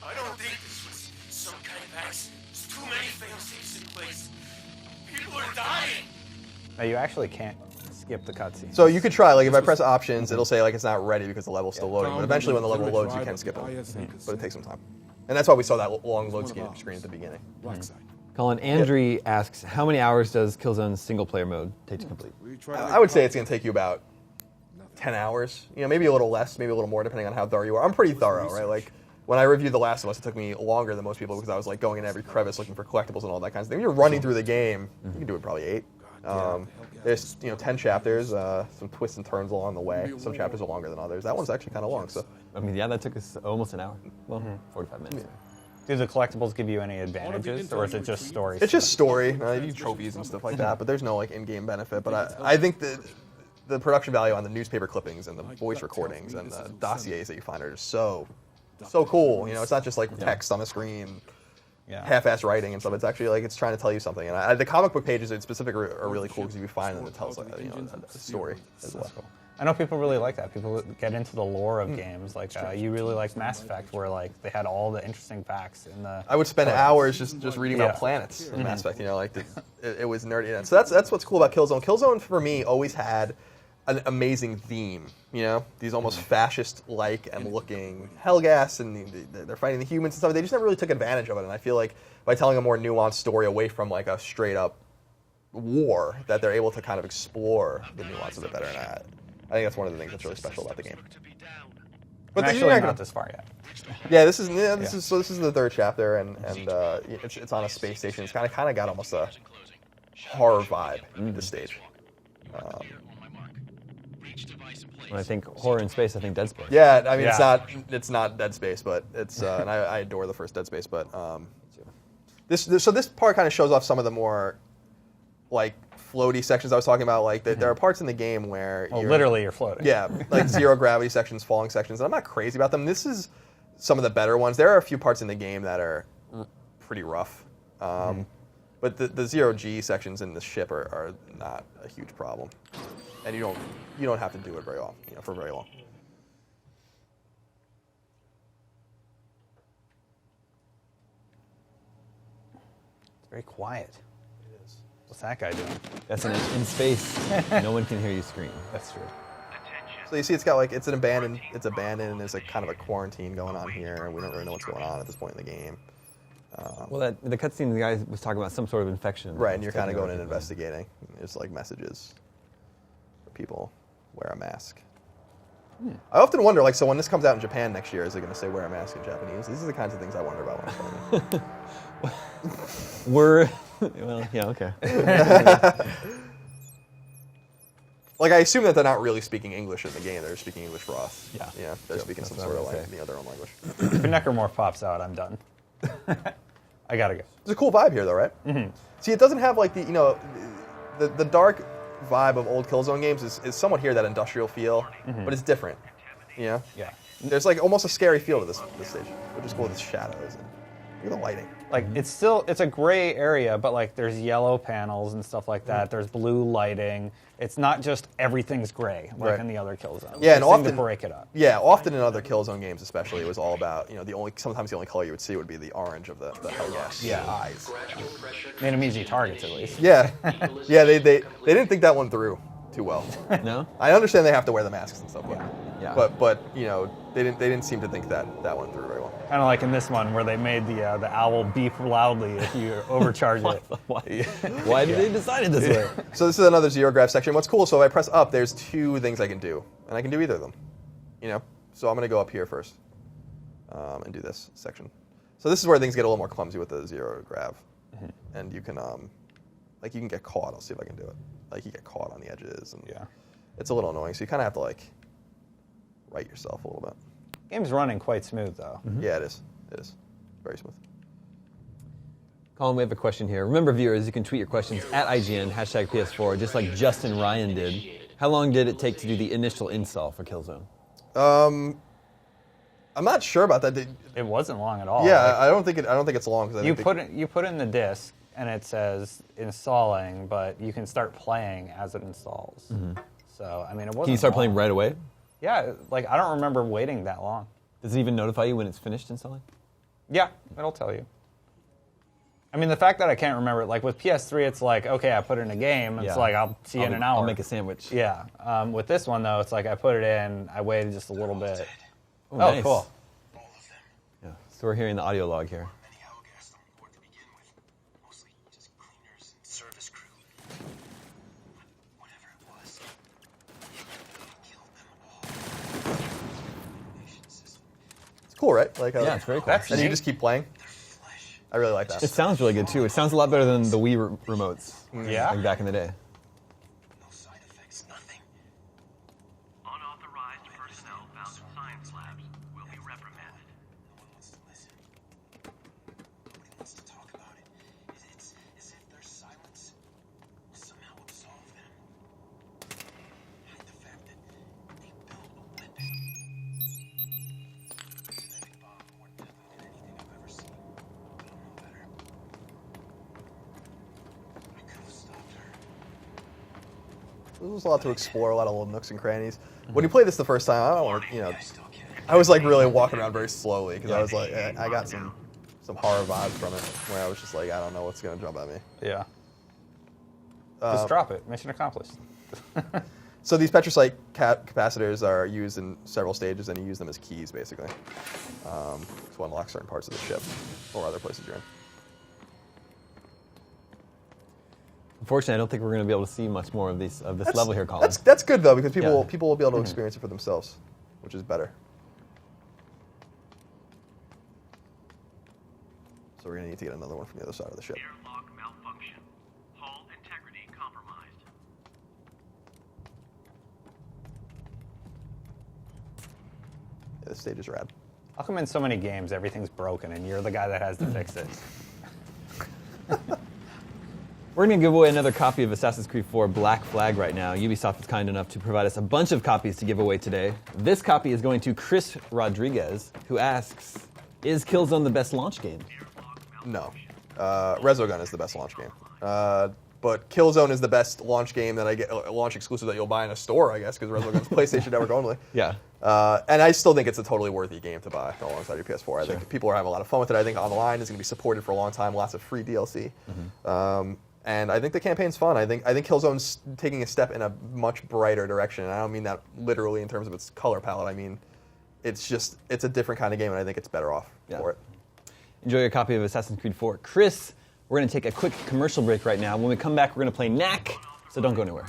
I don't think this was some kind of accident. There's too many fail-safes in place. People are dying. No, you actually can't skip the cutscene. So you could try, like if I press options, it'll say like it's not ready because the level's still loading. But eventually when the level loads, you can skip it. But it takes some time. And that's why we saw that long load screen at the beginning. Colin, Andrew asks, how many hours does Killzone's single-player mode take to complete? I would say it's going to take you about 10 hours. You know, maybe a little less, maybe a little more, depending on how thorough you are. I'm pretty thorough, right? Like, when I reviewed The Last of Us, it took me longer than most people because I was like going in every crevice looking for collectibles and all that kind of thing. When you're running through the game, you can do it probably 8. There's 10 chapters, some twists and turns along the way. Some chapters are longer than others. That one's actually kind of long. So I mean, yeah, that took us almost an hour. Well, 45 minutes. Yeah. Do the collectibles give you any advantages, or is it just story? It's just story. You do trophies and stuff like that, but there's no like in-game benefit. But I think that the production value on the newspaper clippings and the voice recordings and the dossiers that you find are just so cool. You know, it's not just like text on the screen, half-ass writing and stuff. It's actually like it's trying to tell you something. And the comic book pages in specific are really cool because you find them that tells like a story as well. I know people really like that. People get into the lore of games. Like you really like Mass Effect, where like they had all the interesting facts in the. I would spend hours just reading about planets in Mass Effect. You know, like it was nerdy. And so that's what's cool about Killzone. Killzone for me always had an amazing theme. You know, these almost fascist-like and looking Helghast, and they're fighting the humans and stuff. They just never really took advantage of it. And I feel like by telling a more nuanced story away from like a straight-up war, that they're able to kind of explore the nuance of it better. And I think that's one of the things that's really special about the game. But actually not this far yet. Yeah, this is the 3rd chapter, and it's on a space station. It's kind of got almost a horror vibe at this stage. When I think horror in space, I think Dead Space. Yeah, I mean it's not Dead Space, but it's and I adore the first Dead Space, but this part kind of shows off some of the more like floaty sections I was talking about. Like there are parts in the game where literally you're floating. Yeah, like zero gravity sections, falling sections. And I'm not crazy about them. This is some of the better ones. There are a few parts in the game that are pretty rough, but the zero G sections in the ship are not a huge problem, and you don't have to do it very often, for very long. It's very quiet. What's that guy doing? That's in space. No one can hear you scream. That's true. So you see, it's got like it's abandoned. And there's like kind of a quarantine going on here, and we don't really know what's going on at this point in the game. Well, the cutscene, the guy was talking about some sort of infection. Right, and you're kind of going and investigating. There's like messages for people, wear a mask. I often wonder, like, so when this comes out in Japan next year, is it going to say wear a mask in Japanese? These are the kinds of things I wonder about when I'm playing. Well, yeah, okay. Like, I assume that they're not really speaking English in the game. They're speaking English for us. Yeah. Yeah, they're speaking some sort of like their own language. If a necromorph pops out, I'm done. I gotta go. There's a cool vibe here, though, right? Mm-hmm. See, it doesn't have like the dark vibe of old Killzone games is somewhat here, that industrial feel, but it's different. Yeah. There's like almost a scary feel to this stage, which is cool with the shadows and look at the lighting. Like it's a gray area, but like there's yellow panels and stuff like that. There's blue lighting. It's not just everything's gray like in the other Killzone. Yeah, and often to break it up. Yeah, often in other Killzone games, especially, it was all about sometimes the only color you would see would be the orange of the Helghast eyes. Made them easy targets at least. Yeah, yeah. They didn't think that one through too well. No, I understand they have to wear the masks and stuff. Yeah. But they didn't seem to think that one through very well. Kind of like in this one where they made the owl beep loudly if you overcharge it. Why did they decide it this way? So this is another zero grav section. What's cool? So if I press up, there's 2 things I can do, and I can do either of them. So I'm going to go up here first and do this section. So this is where things get a little more clumsy with the zero grav, and you can you can get caught. I'll see if I can do it. Like you get caught on the edges, and it's a little annoying. So you kind of have to like right yourself a little bit. Game's running quite smooth though. Yeah, it is. It is very smooth. Colin, we have a question here. Remember, viewers, you can tweet your questions at IGN, #PS4, just like Justin Ryan did. How long did it take to do the initial install for Killzone? I'm not sure about that. It wasn't long at all. Yeah, I don't think it's long. You put in the disc and it says installing, but you can start playing as it installs. So I mean, it wasn't. Can you start long. playing right away? Yeah, like I don't remember waiting that long. Does it even notify you when it's finished installing? Yeah, it'll tell you. I mean, the fact that I can't remember it, like with PS3, it's like, okay, I put it in a game. It's like, I'll see you in an hour. I'll make a sandwich. Yeah. With this one, though, it's like I put it in, I waited just a little bit. Oh, nice. Cool. Yeah. So we're hearing the audio log here. It's cool, right? Like, Yeah, it's very cool. And you just keep playing. I really like that. It sounds really good too. It sounds a lot better than the Wii remotes. Yeah. Like back in the day. No side effects, nothing. Unauthorized personnel found in science labs will be reprimanded. No one wants to listen. Nobody wants to talk about it. It's as if their silence will somehow absolve them. Hide the fact that they built a weapon. Genetic bomb more deadly than anything I've ever seen. But I'm no better. I could have stopped her. There's a lot to explore, a lot of little nooks and crannies. When you play this the first time, I don't want to, I was like really walking around very slowly because I was like, I got some horror vibes from it where I was just like, I don't know what's going to jump at me. Yeah. Just drop it. Mission accomplished. So these petrocyte capacitors are used in several stages, and you use them as keys, basically, to unlock certain parts of the ship or other places you're in. Unfortunately, I don't think we're going to be able to see much more of this level here, Colin. That's good though, because people Yeah. will be able to experience it for themselves, which is better. So we're going to need to get another one from the other side of the ship. Airlock malfunction. Hull integrity compromised. Yeah, this stage is rad. How come in so many games everything's broken and you're the guy that has to fix it? We're going to give away another copy of Assassin's Creed 4 Black Flag right now. Ubisoft is kind enough to provide us a bunch of copies to give away today. This copy is going to Chris Rodriguez, who asks, is Killzone the best launch game? No. Resogun is the best launch game. But Killzone is the best launch game that I get, launch exclusive that you'll buy in a store, I guess, because Resogun's PlayStation Network only. Yeah. And I still think it's a totally worthy game to buy alongside your PS4. I think people are having a lot of fun with it. I think online is going to be supported for a long time, lots of free DLC. And I think the campaign's fun. I think Killzone's taking a step in a much brighter direction. And I don't mean that literally in terms of its color palette. I mean, it's a different kind of game, and I think it's better off for it. Enjoy your copy of Assassin's Creed 4. Chris, we're going to take a quick commercial break right now. When we come back, we're going to play Knack, so don't go anywhere.